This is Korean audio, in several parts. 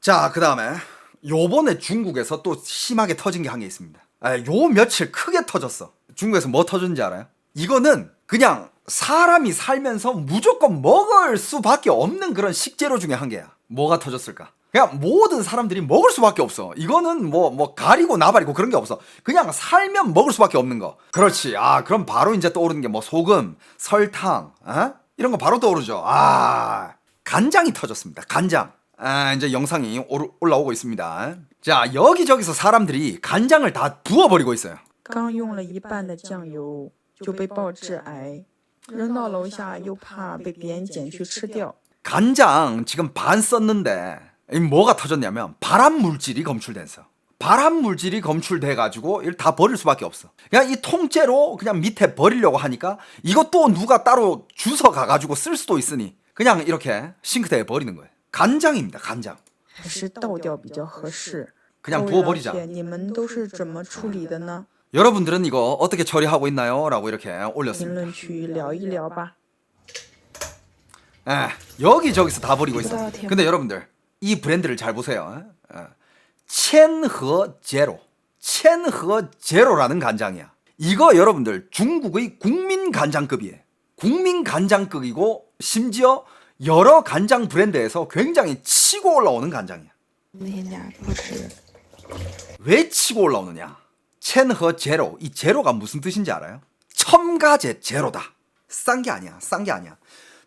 자, 그 다음에 요번에 중국에서 또 심하게 터진 게 한 게 있습니다. 요 며칠 크게 터졌어. 중국에서 뭐 터졌는지 알아요? 이거는 그냥 사람이 살면서 무조건 먹을 수밖에 없는 그런 식재료 중에 한 개야. 뭐가 터졌을까? 그냥 모든 사람들이 먹을 수밖에 없어. 이거는 뭐 가리고 나발이고 그런 게 없어. 그냥 살면 먹을 수밖에 없는 거. 그렇지. 그럼 바로 이제 떠오르는 게 뭐 소금, 설탕, 이런 거 바로 떠오르죠. 간장이 터졌습니다. 간장. 이제 영상이 올라오고 있습니다. 자, 여기저기서 사람들이 간장을 다 부어버리고 있어요. 刚用了一半的酱油就被报致癌，扔到楼下又怕被别人捡去吃掉。 간장 지금 반 썼는데 뭐가 터졌냐면 발암 물질이 검출됐어. 발암 물질이 검출돼가지고 이걸 다 버릴 수밖에 없어. 그냥 이 통째로 그냥 밑에 버리려고 하니까 이것도 누가 따로 주워 가가지고 쓸 수도 있으니 그냥 이렇게 싱크대에 버리는 거예요. 간장입니다. 간장. 还是倒掉比较合适。 그냥 各位老 부어버리자. 铁，你们都是怎么处理的呢？ 여러분들은 이거 어떻게 처리하고 있나요? 라고 이렇게 评 올렸습니다. 论区聊一聊吧。 여기저기서 다 버리고 있어. 근데 여러분들 이 브랜드를 잘 보세요. 첸허 제로. 첸허 제로라는 간장이야. 이거 여러분들 중국의 국민 간장급이에요. 국민 간장급이고 심지어 여러 간장 브랜드에서 굉장히 치고 올라오는 간장이야. 왜 치고 올라오느냐? 첸허 제로. 이 제로가 무슨 뜻인지 알아요? 첨가제 제로다. 싼 게 아니야. 싼 게 아니야.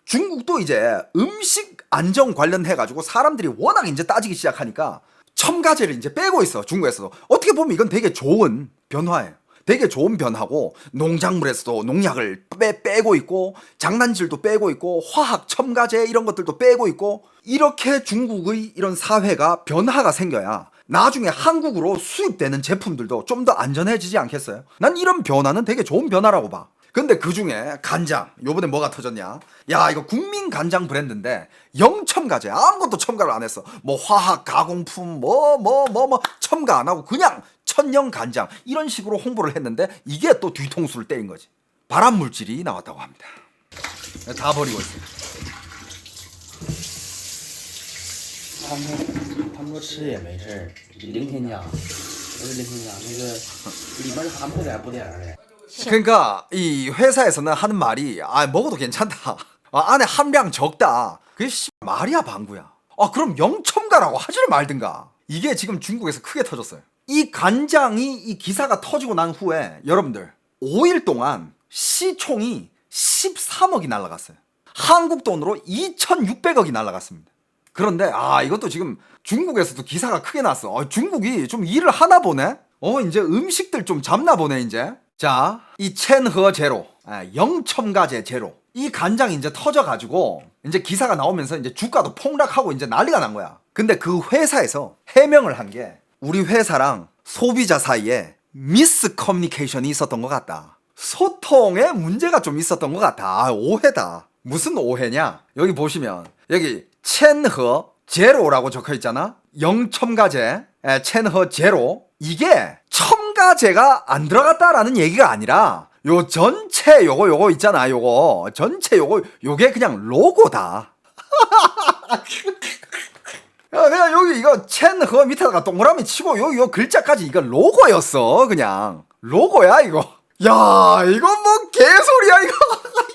중국도 이제 음식 안정 관련해가지고 사람들이 워낙 이제 따지기 시작하니까 첨가제를 이제 빼고 있어. 중국에서도. 어떻게 보면 이건 되게 좋은 변화예요. 되게 좋은 변화고 농작물에서도 농약을 빼고 있고 장난질도 빼고 있고 화학 첨가제 이런 것들도 빼고 있고 이렇게 중국의 이런 사회가 변화가 생겨야 나중에 한국으로 수입되는 제품들도 좀 더 안전해지지 않겠어요? 난 이런 변화는 되게 좋은 변화라고 봐. 근데 그 중에 간장, 요번에 뭐가 터졌냐? 야, 이거 국민 간장 브랜드인데 영첨가제 아무것도 첨가를 안 했어. 뭐 화학 가공품 뭐 첨가 안 하고 그냥 천연 간장 이런 식으로 홍보를 했는데 이게 또 뒤통수를 때린 거지. 발암 물질이 나왔다고 합니다. 다 버리고 있어. 他们说吃也没事儿，零添加，不是零添加，那个里边含不点不点的。 그러니까 이 회사에서는 하는 말이 먹어도 괜찮다. 안에 함량 적다. 그게 말이야 방구야. 그럼 영첨가라고 하지를 말든가. 이게 지금 중국에서 크게 터졌어요. 이 간장이 이 기사가 터지고 난 후에 여러분들 5일 동안 시총이 13억이 날라갔어요. 한국 돈으로 2,600억이 날라갔습니다. 그런데 이것도 지금 중국에서도 기사가 크게 났어. 중국이 좀 일을 하나 보네. 이제 음식들 좀 잡나 보네 이제. 자, 이 첸허 제로, 영첨가제 제로. 이 간장이 이제 터져가지고 이제 기사가 나오면서 이제 주가도 폭락하고 이제 난리가 난 거야. 근데 그 회사에서 해명을 한 게 우리 회사랑 소비자 사이에 미스 커뮤니케이션이 있었던 것 같다. 소통에 문제가 좀 있었던 것 같다. 오해다. 무슨 오해냐? 여기 보시면 여기 첸허 제로라고 적혀 있잖아. 영첨가제 첸허 제로. 이게 첨가제가 안 들어갔다라는 얘기가 아니라 요 전체 요거 있잖아. 요거 전체 요게 그냥 로고다. 내가 여기 이거 첸허 밑에다가 동그라미 치고 요 글자까지 이거 로고였어. 그냥 로고야 이거. 야, 이거 뭐 개소리야 이거.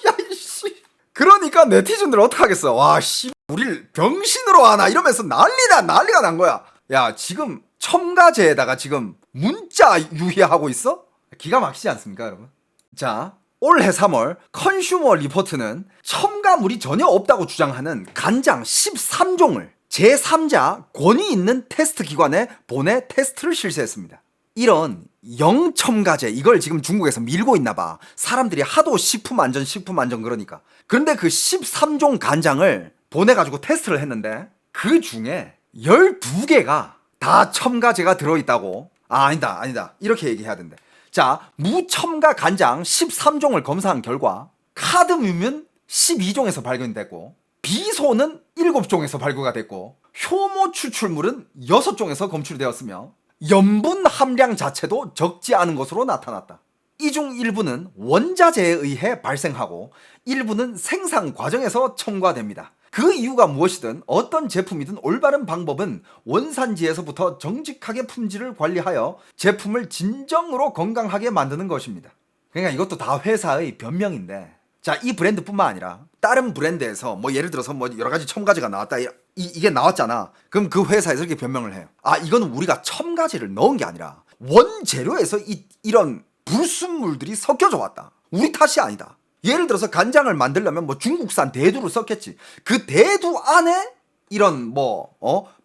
야, 이씨. 그러니까 네티즌들 어떡하겠어. 와, 씨, 우릴 병신으로 하나 이러면서 난리가 난 거야. 야, 지금 첨가제에다가 지금 문자 유희하고 있어? 기가 막히지 않습니까, 여러분? 자, 올해 3월 컨슈머 리포트는 첨가물이 전혀 없다고 주장하는 간장 13종을 제3자 권위 있는 테스트 기관에 보내 테스트를 실시했습니다. 이런 영첨가제 이걸 지금 중국에서 밀고 있나 봐. 사람들이 하도 식품 안전 그러니까. 그런데 그 13종 간장을 보내가지고 테스트를 했는데 그 중에 12개가 다 첨가제가 들어있다고. 아니다. 이렇게 얘기해야 된대. 자, 무첨가 간장 13종을 검사한 결과 카드뮴은 12종에서 발견됐고 비소는 7종에서 발견가 됐고 효모 추출물은 6종에서 검출되었으며 염분 함량 자체도 적지 않은 것으로 나타났다. 이 중 일부는 원자재에 의해 발생하고 일부는 생산 과정에서 첨가됩니다. 그 이유가 무엇이든 어떤 제품이든 올바른 방법은 원산지에서부터 정직하게 품질을 관리하여 제품을 진정으로 건강하게 만드는 것입니다. 그러니까 이것도 다 회사의 변명인데, 자, 이 브랜드뿐만 아니라 다른 브랜드에서 뭐 예를 들어서 뭐 여러 가지 첨가제가 나왔다, 이게 나왔잖아. 그럼 그 회사에서 이렇게 변명을 해요. 아, 이거는 우리가 첨가제를 넣은 게 아니라 원재료에서 이런 불순물들이 섞여져 왔다. 우리 탓이 아니다. 예를 들어서 간장을 만들려면 뭐 중국산 대두를 썼겠지. 그 대두 안에 이런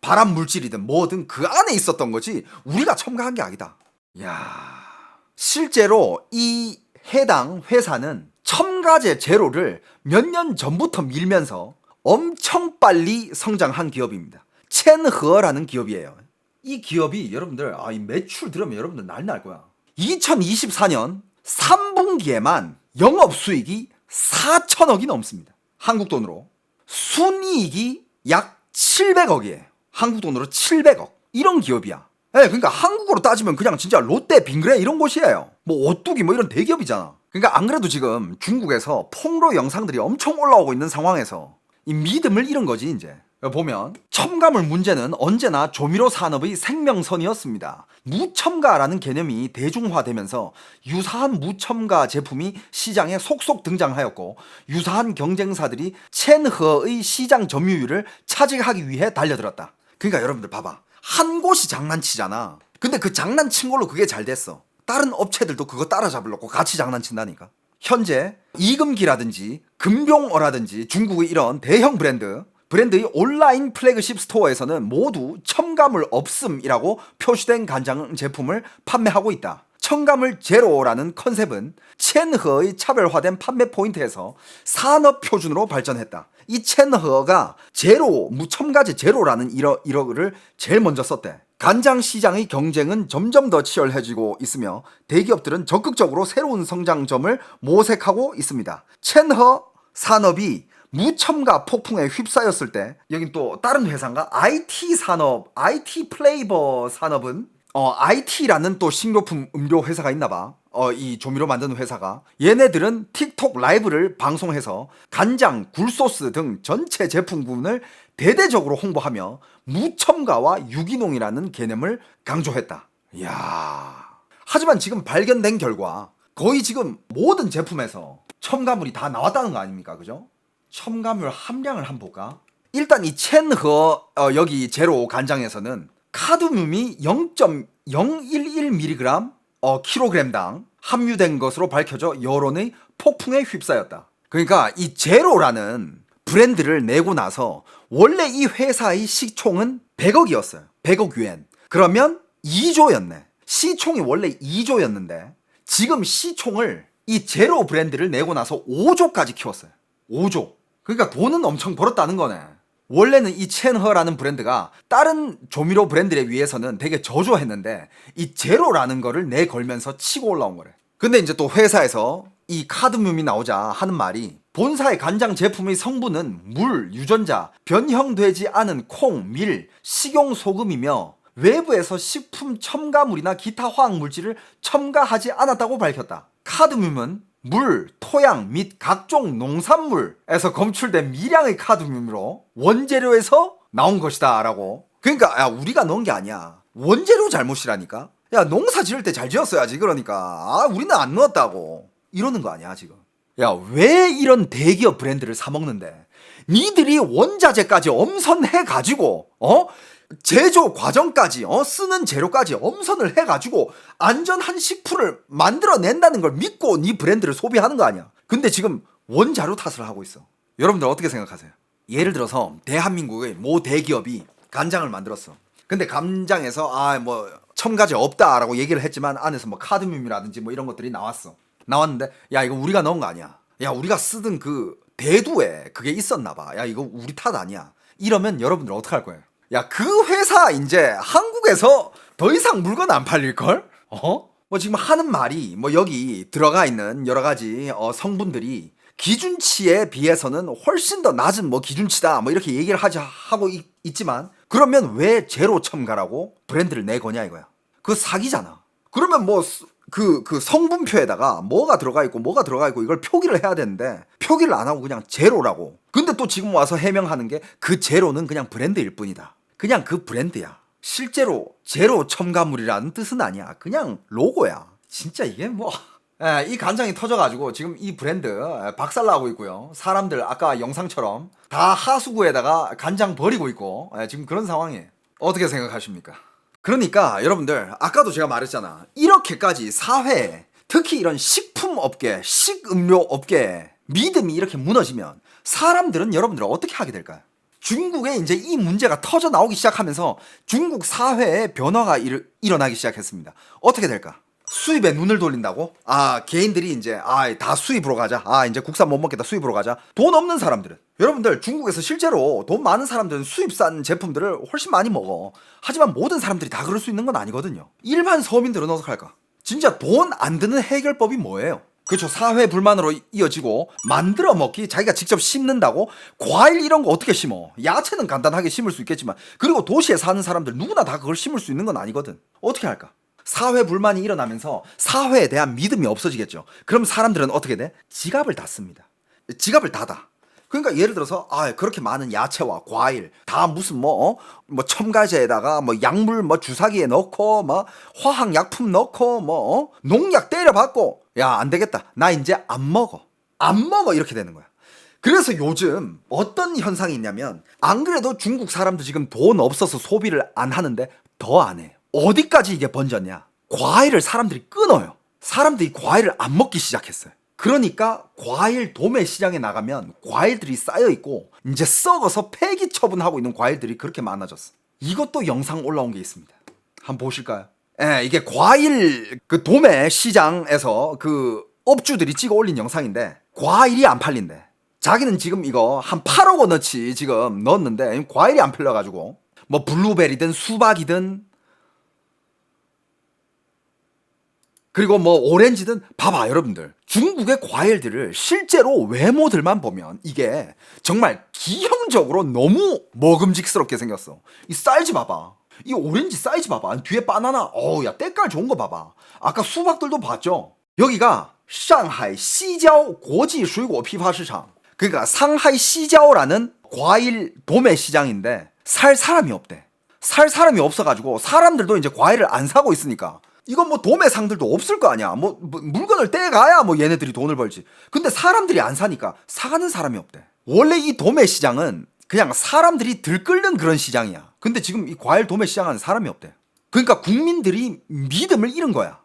발암 물질이든 뭐든 그 안에 있었던 거지 우리가 첨가한 게 아니다. 야, 실제로 이 해당 회사는 첨가제 제로를 몇 년 전부터 밀면서 엄청 빨리 성장한 기업입니다. 첸허라는 기업이에요. 이 기업이 여러분들 이 매출 들으면 여러분들 난리 날 거야. 2024년 3분기에만 영업수익이 4천억이 넘습니다. 한국 돈으로. 순이익이 약 700억이에요. 한국 돈으로 700억. 이런 기업이야. 네, 그러니까 한국으로 따지면 그냥 진짜 롯데, 빙그레 이런 곳이에요. 뭐 오뚜기 뭐 이런 대기업이잖아. 그러니까 안 그래도 지금 중국에서 폭로 영상들이 엄청 올라오고 있는 상황에서 이 믿음을 잃은 거지 이제. 보면 첨가물 문제는 언제나 조미료 산업의 생명선이었습니다. 무첨가라는 개념이 대중화되면서 유사한 무첨가 제품이 시장에 속속 등장하였고 유사한 경쟁사들이 첸허의 시장 점유율을 차지하기 위해 달려들었다. 그러니까 여러분들 봐봐. 한 곳이 장난치잖아. 근데 그 장난친 걸로 그게 잘 됐어. 다른 업체들도 그거 따라잡으려고 같이 장난친다니까. 현재 이금기라든지 금병어라든지 중국의 이런 대형 브랜드의 온라인 플래그십 스토어에서는 모두 첨가물 없음이라고 표시된 간장 제품을 판매하고 있다. 첨가물 제로라는 컨셉은 첸허의 차별화된 판매 포인트에서 산업 표준으로 발전했다. 이 첸허가 제로, 무첨가제 제로라는 이러를 제일 먼저 썼대. 간장 시장의 경쟁은 점점 더 치열해지고 있으며 대기업들은 적극적으로 새로운 성장점을 모색하고 있습니다. 첸허 산업이 무첨가 폭풍에 휩싸였을 때, 여긴 또 다른 회사인가? IT 산업, IT 플레이버 산업은 IT라는 또 식료품 음료 회사가 있나봐. 이 조미료 만드는 회사가. 얘네들은 틱톡 라이브를 방송해서 간장, 굴소스 등 전체 제품군을 대대적으로 홍보하며 무첨가와 유기농이라는 개념을 강조했다. 이야. 하지만 지금 발견된 결과 거의 지금 모든 제품에서 첨가물이 다 나왔다는 거 아닙니까? 그죠? 첨가물 함량을 한번 볼까? 일단 이 첸허 여기 제로 간장에서는 카드뮴이 0.011mg 킬로그램당 함유된 것으로 밝혀져 여론의 폭풍에 휩싸였다. 그러니까 이 제로라는 브랜드를 내고 나서 원래 이 회사의 시총은 100억이었어요. 100억 유엔. 그러면 2조였네. 시총이 원래 2조였는데 지금 시총을 이 제로 브랜드를 내고 나서 5조까지 키웠어요. 5조. 그러니까 돈은 엄청 벌었다는 거네. 원래는 이 첸허라는 브랜드가 다른 조미료 브랜드에 비해서는 되게 저조했는데 이 제로라는 거를 내걸면서 치고 올라온 거래. 근데 이제 또 회사에서 이 카드뮴이 나오자 하는 말이 본사의 간장 제품의 성분은 물, 유전자, 변형되지 않은 콩, 밀, 식용소금이며 외부에서 식품 첨가물이나 기타 화학물질을 첨가하지 않았다고 밝혔다. 카드뮴은 물, 토양 및 각종 농산물에서 검출된 미량의 카드뮴으로 원재료에서 나온 것이다 라고. 그러니까 야, 우리가 넣은 게 아니야. 원재료 잘못이라니까. 야, 농사 지을 때 잘 지었어야지. 그러니까 우리는 안 넣었다고 이러는 거 아니야 지금. 야, 왜 이런 대기업 브랜드를 사 먹는데 니들이 원자재까지 엄선해가지고 제조 과정까지 쓰는 재료까지 엄선을 해가지고 안전한 식품을 만들어낸다는 걸 믿고 네 브랜드를 소비하는 거 아니야. 근데 지금 원자료 탓을 하고 있어. 여러분들 어떻게 생각하세요? 예를 들어서 대한민국의 모 대기업이 간장을 만들었어. 근데 간장에서 첨가제 없다라고 얘기를 했지만 안에서 뭐 카드뮴이라든지 뭐 이런 것들이 나왔는데 야, 이거 우리가 넣은 거 아니야. 야, 우리가 쓰던 그 대두에 그게 있었나 봐. 야, 이거 우리 탓 아니야. 이러면 여러분들 어떡할 거예요? 야, 그 회사 이제 한국에서 더 이상 물건 안 팔릴걸? 뭐 지금 하는 말이 뭐 여기 들어가 있는 여러 가지 성분들이 기준치에 비해서는 훨씬 더 낮은 뭐 기준치다 뭐 이렇게 얘기를 하고 있지만 그러면 왜 제로 첨가라고 브랜드를 내거냐 이거야. 그거 사기잖아. 그러면 뭐 그 성분표에다가 뭐가 들어가 있고 뭐가 들어가 있고 이걸 표기를 해야 되는데 표기를 안 하고 그냥 제로라고. 근데 또 지금 와서 해명하는 게 그 제로는 그냥 브랜드일 뿐이다. 그냥 그 브랜드야. 실제로 제로 첨가물이라는 뜻은 아니야. 그냥 로고야. 진짜 이게 뭐 이 간장이 터져가지고 지금 이 브랜드 박살나고 있고요. 사람들 아까 영상처럼 다 하수구에다가 간장 버리고 있고 지금 그런 상황이에요. 어떻게 생각하십니까? 그러니까 여러분들 아까도 제가 말했잖아. 이렇게까지 사회에 특히 이런 식품업계, 식음료업계에 믿음이 이렇게 무너지면 사람들은 여러분들 어떻게 하게 될까요? 중국에 이제 이 문제가 터져 나오기 시작하면서 중국 사회에 변화가 일어나기 시작했습니다. 어떻게 될까? 수입에 눈을 돌린다고? 개인들이 이제 다 수입으로 가자. 이제 국산 못 먹겠다. 수입으로 가자. 돈 없는 사람들은, 여러분들 중국에서 실제로 돈 많은 사람들은 수입산 제품들을 훨씬 많이 먹어. 하지만 모든 사람들이 다 그럴 수 있는 건 아니거든요. 일반 서민들은 어떻게 할까? 진짜 돈 안 드는 해결법이 뭐예요? 그렇죠. 사회 불만으로 이어지고 만들어 먹기, 자기가 직접 심는다고. 과일 이런 거 어떻게 심어? 야채는 간단하게 심을 수 있겠지만, 그리고 도시에 사는 사람들 누구나 다 그걸 심을 수 있는 건 아니거든. 어떻게 할까? 사회 불만이 일어나면서 사회에 대한 믿음이 없어지겠죠. 그럼 사람들은 어떻게 돼? 지갑을 닫습니다. 지갑을 닫아. 그러니까 예를 들어서 그렇게 많은 야채와 과일 다 무슨 뭐 첨가제에다가 뭐 약물 주사기에 넣고 화학 약품 넣고 농약 때려박고, 야, 안 되겠다. 나 이제 안 먹어 이렇게 되는 거야. 그래서 요즘 어떤 현상이 있냐면, 안 그래도 중국 사람도 지금 돈 없어서 소비를 안 하는데 더 안 해요. 어디까지 이게 번졌냐? 과일을 사람들이 끊어요. 사람들이 과일을 안 먹기 시작했어요. 그러니까 과일 도매 시장에 나가면 과일들이 쌓여있고 이제 썩어서 폐기 처분하고 있는 과일들이 그렇게 많아졌어. 이것도 영상 올라온 게 있습니다. 한번 보실까요? 이게 과일 그 도매 시장에서 그 업주들이 찍어 올린 영상인데, 과일이 안 팔린대. 자기는 지금 이거 한 8억 원어치 지금 넣었는데 과일이 안 팔려가지고 뭐 블루베리든 수박이든 그리고 뭐 오렌지든, 봐봐 여러분들, 중국의 과일들을 실제로 외모들만 보면 이게 정말 기형적으로 너무 먹음직스럽게 생겼어. 이 사이즈 봐봐. 이 오렌지 사이즈 봐봐. 뒤에 바나나, 야, 때깔 좋은 거 봐봐. 아까 수박들도 봤죠. 여기가 상하이 시지ao 고지水果批发市场, 그러니까 상하이 시지ao라는 과일 도매 시장인데 살 사람이 없대. 살 사람이 없어가지고 사람들도 이제 과일을 안 사고 있으니까 이건 뭐 도매상들도 없을 거 아니야. 뭐 물건을 떼가야 뭐 얘네들이 돈을 벌지. 근데 사람들이 안 사니까 사가는 사람이 없대. 원래 이 도매 시장은 그냥 사람들이 들끓는 그런 시장이야. 근데 지금 이 과일 도매 시장은 사람이 없대. 그러니까 국민들이 믿음을 잃은 거야.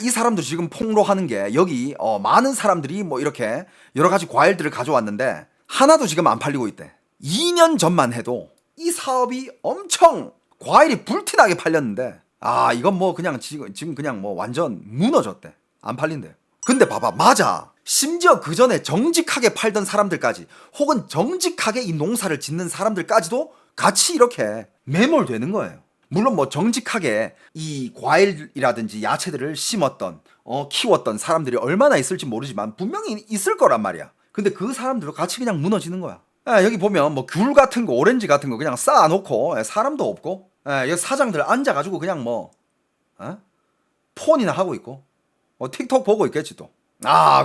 이 사람들 지금 폭로하는 게, 여기 많은 사람들이 뭐 이렇게 여러 가지 과일들을 가져왔는데 하나도 지금 안 팔리고 있대. 2년 전만 해도 이 사업이 엄청 과일이 불티나게 팔렸는데, 이건 뭐 그냥 지금 그냥 뭐 완전 무너졌대. 안 팔린대. 근데 봐봐, 맞아. 심지어 그 전에 정직하게 팔던 사람들까지, 혹은 정직하게 이 농사를 짓는 사람들까지도 같이 이렇게 매몰되는 거예요. 물론 뭐 정직하게 이 과일이라든지 야채들을 심었던 키웠던 사람들이 얼마나 있을지 모르지만 분명히 있을 거란 말이야. 근데 그 사람들도 같이 그냥 무너지는 거야. 여기 보면 뭐 귤 같은 거, 오렌지 같은 거 그냥 쌓아놓고 사람도 없고, 여기 사장들 앉아가지고 그냥 폰이나 하고 있고 틱톡 보고 있겠지 또.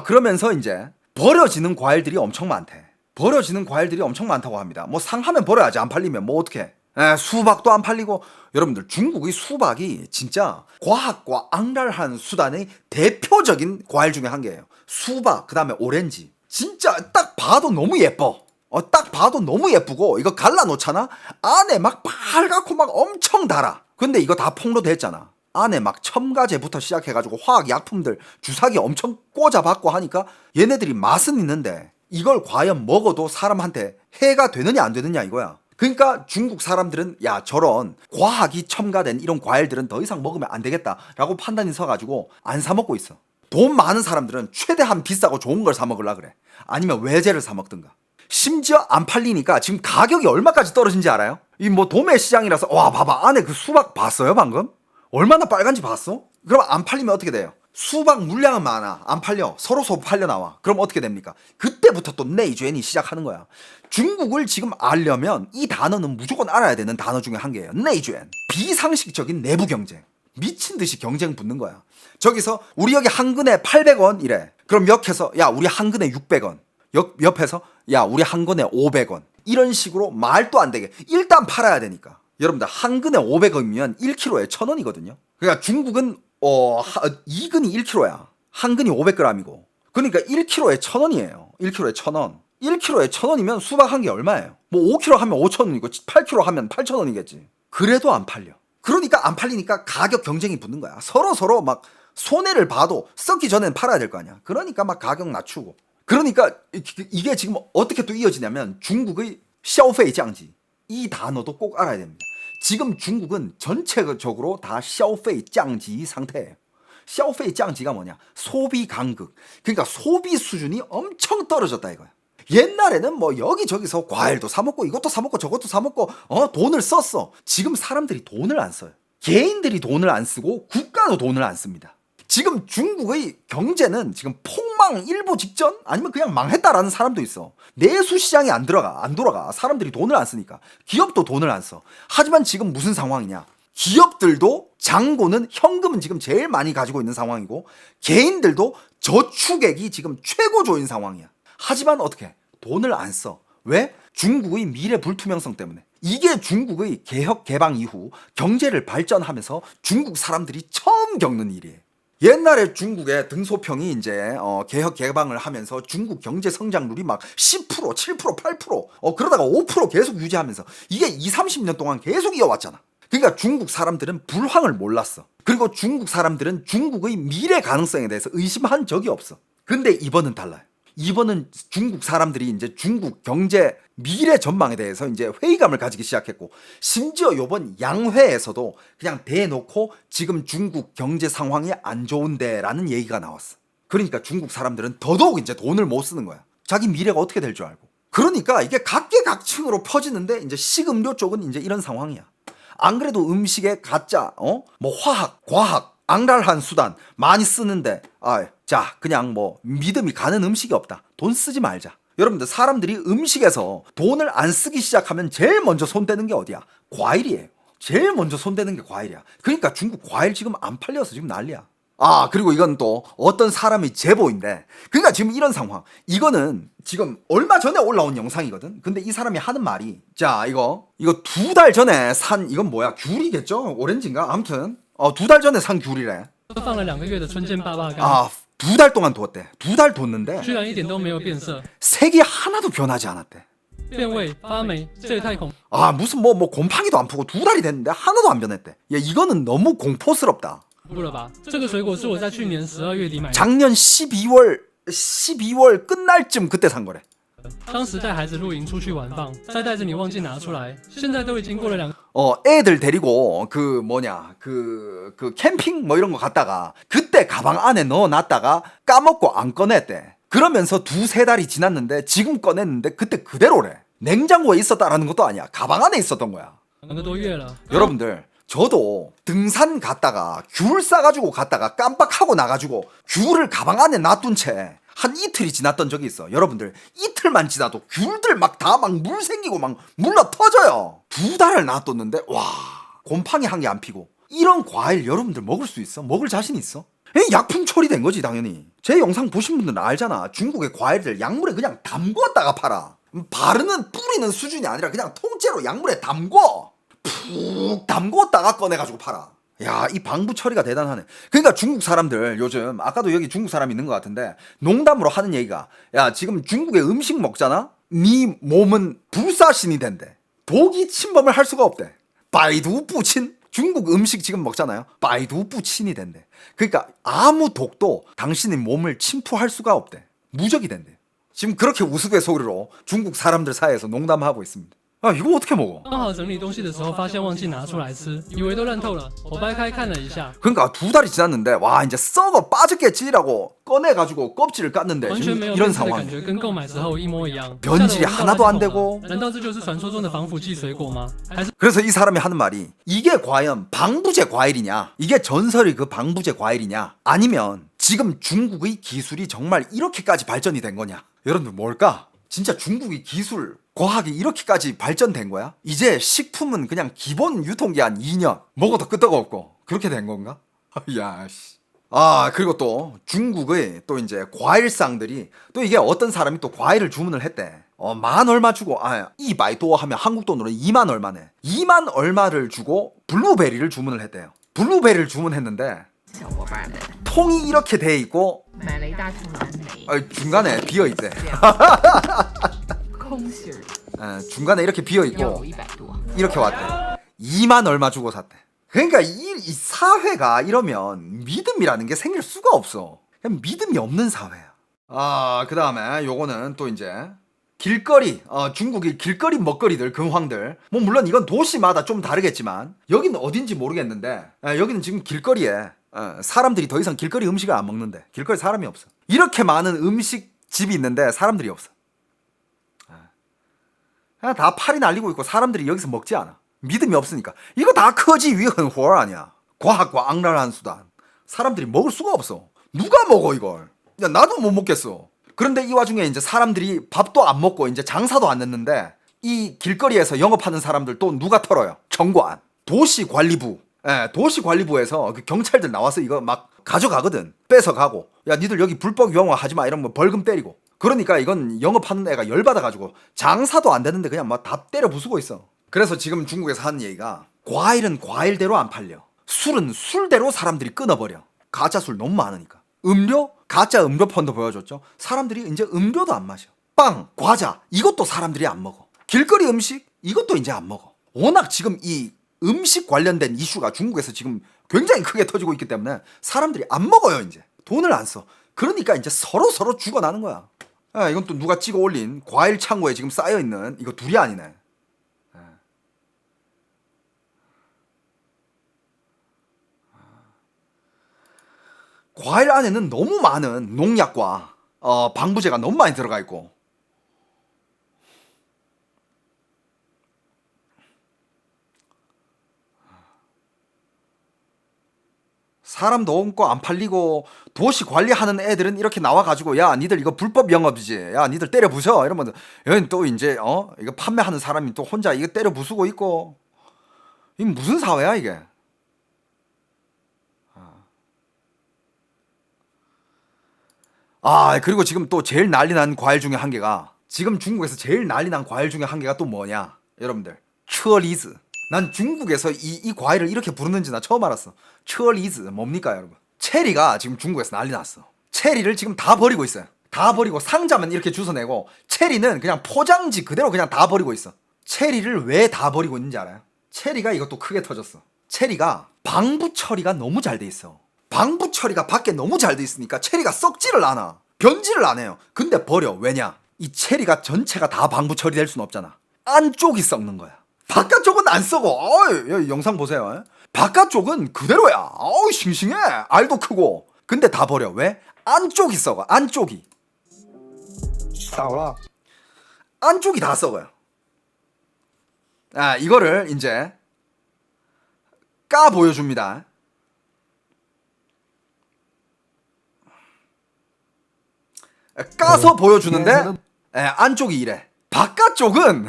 그러면서 이제 버려지는 과일들이 엄청 많대. 버려지는 과일들이 엄청 많다고 합니다. 뭐 상하면 버려야지, 안 팔리면 뭐 어떡해. 수박도 안 팔리고. 여러분들, 중국의 수박이 진짜 과학과 악랄한 수단의 대표적인 과일 중에 한 개예요. 수박, 그 다음에 오렌지. 진짜 딱 봐도 너무 예뻐. 딱 봐도 너무 예쁘고, 이거 갈라놓잖아? 안에 막 빨갛고 막 엄청 달아. 근데 이거 다 폭로됐잖아. 안에 막 첨가제부터 시작해가지고 화학 약품들, 주사기 엄청 꽂아박고 하니까 얘네들이 맛은 있는데 이걸 과연 먹어도 사람한테 해가 되느냐 안 되느냐 이거야. 그러니까 중국 사람들은 야, 저런 과학이 첨가된 이런 과일들은 더 이상 먹으면 안 되겠다라고 판단이 서가지고 안 사 먹고 있어. 돈 많은 사람들은 최대한 비싸고 좋은 걸 사 먹으려 그래. 아니면 외제를 사 먹든가. 심지어 안 팔리니까 지금 가격이 얼마까지 떨어진지 알아요? 이 뭐 도매 시장이라서, 와, 봐봐, 안에 그 수박 봤어요 방금? 얼마나 빨간지 봤어? 그럼 안 팔리면 어떻게 돼요? 수박 물량은 많아, 안 팔려, 서로 팔려 나와. 그럼 어떻게 됩니까? 그때부터 또 내이주엔이 시작하는 거야. 중국을 지금 알려면 이 단어는 무조건 알아야 되는 단어 중에 한 개예요. 내이주엔. 비상식적인 내부 경쟁. 미친 듯이 경쟁 붙는 거야. 저기서 우리 여기 한 근에 800원 이래. 그럼 역해서 야 우리 한 근에 600원. 옆에서 야 우리 한 근에 500원. 이런 식으로 말도 안 되게 일단 팔아야 되니까. 여러분들 한 근에 500원이면 1kg에 1,000원이거든요. 그러니까 중국은 2근이 1kg야. 한 근이 500g이고. 그러니까 1kg에 1,000원이에요. 1kg에 1,000원. 1kg에 1,000원이면 수박 한 개 얼마예요? 뭐 5kg 하면 5,000원이고 8kg 하면 8,000원이겠지. 그래도 안 팔려. 그러니까 안 팔리니까 가격 경쟁이 붙는 거야. 서로 막 손해를 봐도 썩기 전엔 팔아야 될 거 아니야. 그러니까 막 가격 낮추고. 그러니까 이게 지금 어떻게 또 이어지냐면 중국의 消费降级 이 단어도 꼭 알아야 됩니다. 지금 중국은 전체적으로 다 消费降级 상태예요. 消费降级가 뭐냐? 소비 간극. 그러니까 소비 수준이 엄청 떨어졌다 이거야. 옛날에는 뭐 여기저기서 과일도 사 먹고 이것도 사 먹고 저것도 사 먹고 돈을 썼어. 지금 사람들이 돈을 안 써요. 개인들이 돈을 안 쓰고 국가도 돈을 안 씁니다. 지금 중국의 경제는 지금 폭망 일보 직전 아니면 그냥 망했다라는 사람도 있어. 내수 시장이 안 돌아가. 사람들이 돈을 안 쓰니까. 기업도 돈을 안 써. 하지만 지금 무슨 상황이냐? 기업들도 잔고는 현금은 지금 제일 많이 가지고 있는 상황이고 개인들도 저축액이 지금 최고조인 상황이야. 하지만 어떻게? 돈을 안 써. 왜? 중국의 미래 불투명성 때문에. 이게 중국의 개혁 개방 이후 경제를 발전하면서 중국 사람들이 처음 겪는 일이에요. 옛날에 중국의 등소평이 이제 개혁 개방을 하면서 중국 경제 성장률이 막 10%, 7%, 8% 그러다가 5% 계속 유지하면서 이게 20, 30년 동안 계속 이어왔잖아. 그러니까 중국 사람들은 불황을 몰랐어. 그리고 중국 사람들은 중국의 미래 가능성에 대해서 의심한 적이 없어. 근데 이번은 달라요. 이번은 중국 사람들이 이제 중국 경제 미래 전망에 대해서 이제 회의감을 가지기 시작했고 심지어 요번 양회에서도 그냥 대놓고 지금 중국 경제 상황이 안 좋은데라는 얘기가 나왔어. 그러니까 중국 사람들은 더더욱 이제 돈을 못 쓰는 거야. 자기 미래가 어떻게 될 줄 알고. 그러니까 이게 각계각층으로 퍼지는데 이제 식음료 쪽은 이제 이런 상황이야. 안 그래도 음식에 가짜 뭐 화학, 과학, 앙랄한 수단 많이 쓰는데 자 그냥 뭐 믿음이 가는 음식이 없다. 돈 쓰지 말자. 여러분들 사람들이 음식에서 돈을 안 쓰기 시작하면 제일 먼저 손대는 게 어디야? 과일이에요. 제일 먼저 손대는 게 과일이야. 그러니까 중국 과일 지금 안 팔려서 지금 난리야. 그리고 이건 또 어떤 사람의 제보인데 그러니까 지금 이런 상황. 이거는 지금 얼마 전에 올라온 영상이거든. 근데 이 사람이 하는 말이 자 이거 2달 전에 산 이건 뭐야? 귤이겠죠? 오렌지인가? 아무튼 2달 전에 산 귤이래. 放了2个月的春见爸爸干， 2달 동안 뒀대. 2달 뒀는데 居然一点都没有变色、 색이 하나도 변하지 않았대. 变味、发霉，这也太恐。 무슨 뭐 곰팡이도 안 푸고 2달이 됐는데 하나도 안 변했대. 야 이거는 너무 공포스럽다. 不了吧？这个水果是我在去年12月底买的， 작년 12월 끝날쯤 그때 산 거래. 当时带孩子露营出去玩放，再带着你忘记拿出来，现在都已经过了2。 애들 데리고 그 캠핑 뭐 이런 거 갔다가 그때 가방 안에 넣어놨다가 까먹고 안 꺼냈대. 그러면서 2-3달이 지났는데 지금 꺼냈는데 그때 그대로래. 냉장고에 있었다라는 것도 아니야. 가방 안에 있었던 거야. 2个多月了。 여러분들 저도 등산 갔다가 귤 싸가지고 갔다가 깜빡하고 나가지고 귤을 가방 안에 놔둔 채 한 이틀이 지났던 적이 있어. 여러분들 이틀만 지나도 귤들 막 다 막 물 생기고 막 물러 터져요. 2달을 놔뒀는데 와 곰팡이 한 개 안 피고. 이런 과일 여러분들 먹을 수 있어? 먹을 자신 있어? 약품 처리된 거지 당연히. 제 영상 보신 분들은 알잖아. 중국의 과일들 약물에 그냥 담궜다가 팔아. 바르는 뿌리는 수준이 아니라 그냥 통째로 약물에 담궈. 푹 담궜다가 꺼내가지고 팔아. 야, 이 방부 처리가 대단하네. 그러니까 중국 사람들 요즘 아까도 여기 중국 사람 있는 것 같은데 농담으로 하는 얘기가 야 지금 중국의 음식 먹잖아? 네 몸은 불사신이 된대. 독이 침범을 할 수가 없대. 바이두 뿌친 중국 음식 지금 먹잖아요. 바이두 뿌친이 된대. 그러니까 아무 독도 당신의 몸을 침투할 수가 없대. 무적이 된대. 지금 그렇게 우스갯소리로 중국 사람들 사이에서 농담하고 있습니다. 이거 어떻게 먹어? 刚好整理东西的时候发现忘记拿出来吃，以为都烂透了。我掰开看了一下， 그러니까 2달이 지났는데 와 이제 썩어 빠졌겠지라고 꺼내가지고 껍질을 깠는데 完全 지금 没有 이런 变色的 상황. 感觉，跟购买时候一模一样。 변질이 吓得我闻到 하나도 안 烂透了 되고. 难道这就是传说中的防腐剂水果吗？还是 그래서 이 사람이 하는 말이 이게 과연 방부제 과일이냐? 이게 전설의 그 방부제 과일이냐? 아니면 지금 중국의 기술이 정말 이렇게까지 발전이 된 거냐? 여러분들 뭘까? 진짜 중국의 기술, 과학이 이렇게까지 발전된 거야? 이제 식품은 그냥 기본 유통기한 2년 먹어도 끄떡없고 그렇게 된 건가? 야, 씨. 아, 그리고 또 중국의 또 이제 과일상들이 또 이게 어떤 사람이 또 과일을 주문을 했대. 만 얼마 주고, 200도 하면 한국 돈으로 2만 얼마네. 2만 얼마를 주고 블루베리를 주문을 했대요. 블루베리를 주문했는데 小伙伴们 통이 이렇게 돼 있고 买了一大桶蓝莓， 중간에 비어 있대. 空心儿， 중간에 이렇게 비어 要 있고 有100多。 이렇게 왔대. 2만 얼마 주고 샀대. 그러니까 이 사회가 이러면 믿음이라는 게 생길 수가 없어. 그냥 믿음이 없는 사회야. 그 다음에 요거는 또 이제 길거리, 중국의 길거리 먹거리들, 근황들. 뭐 물론 이건 도시마다 좀 다르겠지만 여기는 어딘지 모르겠는데 여기는 지금 길거리에 사람들이 더 이상 길거리 음식을 안 먹는데 길거리 사람이 없어. 이렇게 많은 음식집이 있는데 사람들이 없어. 그냥 다 팔이 날리고 있고 사람들이 여기서 먹지 않아. 믿음이 없으니까. 이거 다 커지 위헌호 아니야. 과학과 악랄한 수단. 사람들이 먹을 수가 없어. 누가 먹어 이걸? 야, 나도 못 먹겠어. 그런데 이 와중에 이제 사람들이 밥도 안 먹고 이제 장사도 안 했는데 이 길거리에서 영업하는 사람들 또 누가 털어요? 정관, 도시관리부. 도시관리부에서 그 경찰들 나와서 이거 막 가져가거든. 뺏어가고. 야, 니들 여기 불법 영업하지 마 이러면 벌금 때리고. 그러니까 이건 영업하는 애가 열받아가지고 장사도 안 되는데 그냥 막 다 때려 부수고 있어. 그래서 지금 중국에서 하는 얘기가 과일은 과일대로 안 팔려. 술은 술대로 사람들이 끊어버려. 가짜 술 너무 많으니까. 음료? 가짜 음료 펀드 보여줬죠. 사람들이 이제 음료도 안 마셔. 빵, 과자 이것도 사람들이 안 먹어. 길거리 음식 이것도 이제 안 먹어. 워낙 지금 이 음식 관련된 이슈가 중국에서 지금 굉장히 크게 터지고 있기 때문에 사람들이 안 먹어요. 이제 돈을 안 써. 그러니까 이제 서로 죽어나는 거야. 이건 또 누가 찍어 올린 과일 창고에 지금 쌓여있는 이거 둘이 아니네. 과일 안에는 너무 많은 농약과 방부제가 너무 많이 들어가 있고 사람도 없고 안 팔리고 도시 관리하는 애들은 이렇게 나와가지고 야 니들 이거 불법 영업이지 야 니들 때려 부숴 이러면 여긴 또 이제 이거 판매하는 사람이 또 혼자 이거 때려 부수고 있고 이게 무슨 사회야 이게. 그리고 지금 또 제일 난리 난 과일 중에 한 개가 지금 중국에서 제일 난리 난 과일 중에 한 개가 또 뭐냐 여러분들 처리즈. 난 중국에서 이 과일을 이렇게 부르는지 나 처음 알았어. 처리즈 뭡니까 여러분? 체리가 지금 중국에서 난리 났어. 체리를 지금 다 버리고 있어요. 다 버리고 상자만 이렇게 주워내고 체리는 그냥 포장지 그대로 그냥 다 버리고 있어. 체리를 왜 다 버리고 있는지 알아요? 체리가 이것도 크게 터졌어. 체리가 방부 처리가 너무 잘 돼 있어. 방부 처리가 밖에 너무 잘 돼 있으니까 체리가 썩지를 않아. 변질을 안 해요. 근데 버려. 왜냐? 이 체리가 전체가 다 방부 처리될 수는 없잖아. 안쪽이 썩는 거야. 바깥쪽은 안 썩어. 여기 영상 보세요. 바깥쪽은 그대로야. 싱싱해. 알도 크고. 근데 다 버려. 왜? 안쪽이 썩어. 안쪽이. 안쪽이 다 썩어요. 이거를 이제 까 보여줍니다. 까서 보여주는데 안쪽이 이래. 바깥쪽은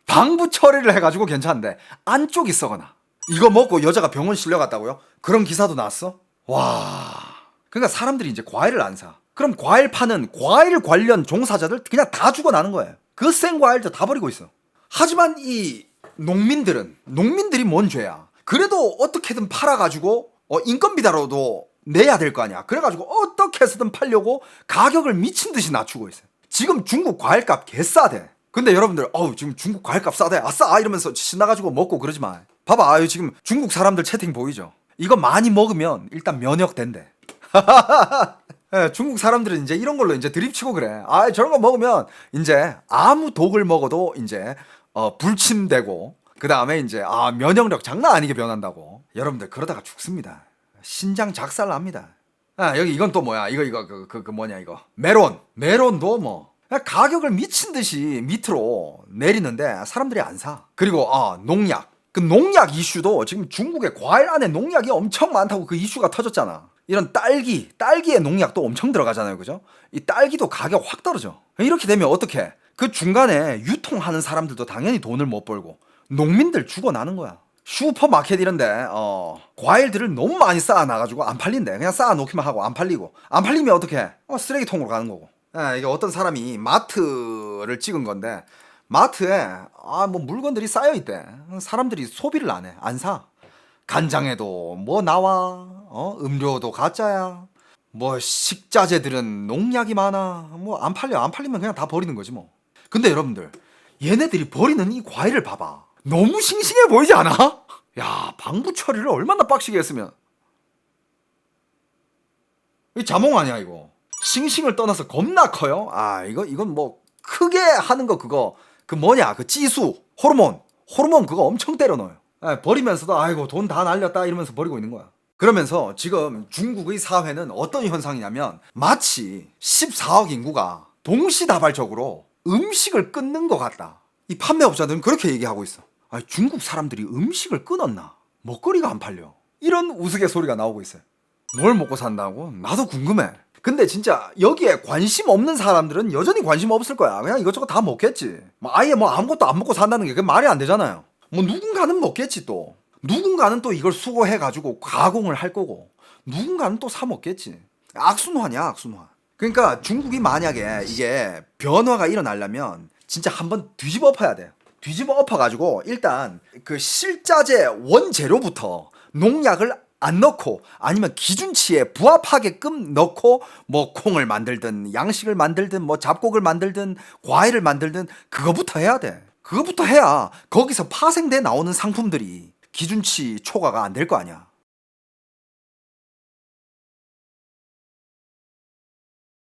방부 처리를 해가지고 괜찮은데 안쪽이 썩어나. 이거 먹고 여자가 병원 실려갔다고요? 그런 기사도 나왔어? 와. 그러니까 사람들이 이제 과일을 안 사. 그럼 과일 파는 과일 관련 종사자들 그냥 다 죽어나는 거예요. 그 생 과일도 다 버리고 있어. 하지만 이 농민들이 뭔 죄야. 그래도 어떻게든 팔아가지고 인건비다로도 내야 될 거 아니야. 그래가지고 어떻게 해서든 팔려고 가격을 미친 듯이 낮추고 있어요. 지금 중국 과일값 개싸대. 근데 여러분들 지금 중국 과일값 싸대 아싸 이러면서 신나가지고 먹고 그러지 마. 봐봐 지금 중국 사람들 채팅 보이죠? 이거 많이 먹으면 일단 면역된대. 중국 사람들은 이제 이런 걸로 이제 드립치고 그래. 저런 거 먹으면 이제 아무 독을 먹어도 이제 불침되고 그 다음에 이제 면역력 장난 아니게 변한다고. 여러분들 그러다가 죽습니다. 신장 작살 납니다. 여기 이건 또 뭐야? 이거 뭐냐 이거? 메론도 뭐 가격을 미친 듯이 밑으로 내리는데 사람들이 안 사. 그리고 농약. 그 농약 이슈도 지금 중국의 과일 안에 농약이 엄청 많다고 그 이슈가 터졌잖아. 이런 딸기에 농약도 엄청 들어가잖아요. 그죠? 이 딸기도 가격 확 떨어져. 이렇게 되면 어떡해? 그 중간에 유통하는 사람들도 당연히 돈을 못 벌고 농민들 죽어나는 거야. 슈퍼마켓 이런데 과일들을 너무 많이 쌓아놔가지고 안 팔린대. 그냥 쌓아놓기만 하고 안 팔리고, 안 팔리면 어떡해? 쓰레기통으로 가는 거고. 이게 어떤 사람이 마트를 찍은 건데, 마트에 뭐 물건들이 쌓여있대. 사람들이 소비를 안 해. 안 사. 간장에도 뭐 나와, 음료도 가짜야, 뭐 식자재들은 농약이 많아. 뭐 안 팔려. 안 팔리면 그냥 다 버리는 거지 뭐. 근데 여러분들, 얘네들이 버리는 이 과일을 봐봐. 너무 싱싱해 보이지 않아? 야, 방부 처리를 얼마나 빡시게 했으면. 이 자몽 아니야 이거. 싱싱을 떠나서 겁나 커요. 이건 뭐 크게 하는 거 그거 그 뭐냐 그 지수 호르몬 그거 엄청 때려 넣어요. 버리면서도 아이고 돈 다 날렸다 이러면서 버리고 있는 거야. 그러면서 지금 중국의 사회는 어떤 현상이냐면 마치 14억 인구가 동시다발적으로 음식을 끊는 것 같다. 이 판매업자들은 그렇게 얘기하고 있어. 중국 사람들이 음식을 끊었나? 먹거리가 안 팔려. 이런 우스갯소리가 나오고 있어요. 뭘 먹고 산다고? 나도 궁금해. 근데 진짜 여기에 관심 없는 사람들은 여전히 관심 없을 거야. 그냥 이것저것 다 먹겠지. 아예 뭐 아무것도 안 먹고 산다는 게 그게 말이 안 되잖아요. 뭐 누군가는 먹겠지 또. 누군가는 또 이걸 수거해가지고 가공을 할 거고, 누군가는 또 사 먹겠지. 악순환이야, 악순환. 그러니까 중국이 만약에 이게 변화가 일어나려면 진짜 한번 뒤집어 엎어야 돼요. 뒤집어 엎어가지고 일단 그 실자재 원재료부터 농약을 안 넣고 아니면 기준치에 부합하게끔 넣고 뭐 콩을 만들든 양식을 만들든 뭐 잡곡을 만들든 과일을 만들든 그거부터 해야 돼. 그거부터 해야 거기서 파생돼 나오는 상품들이 기준치 초과가 안 될 거 아니야.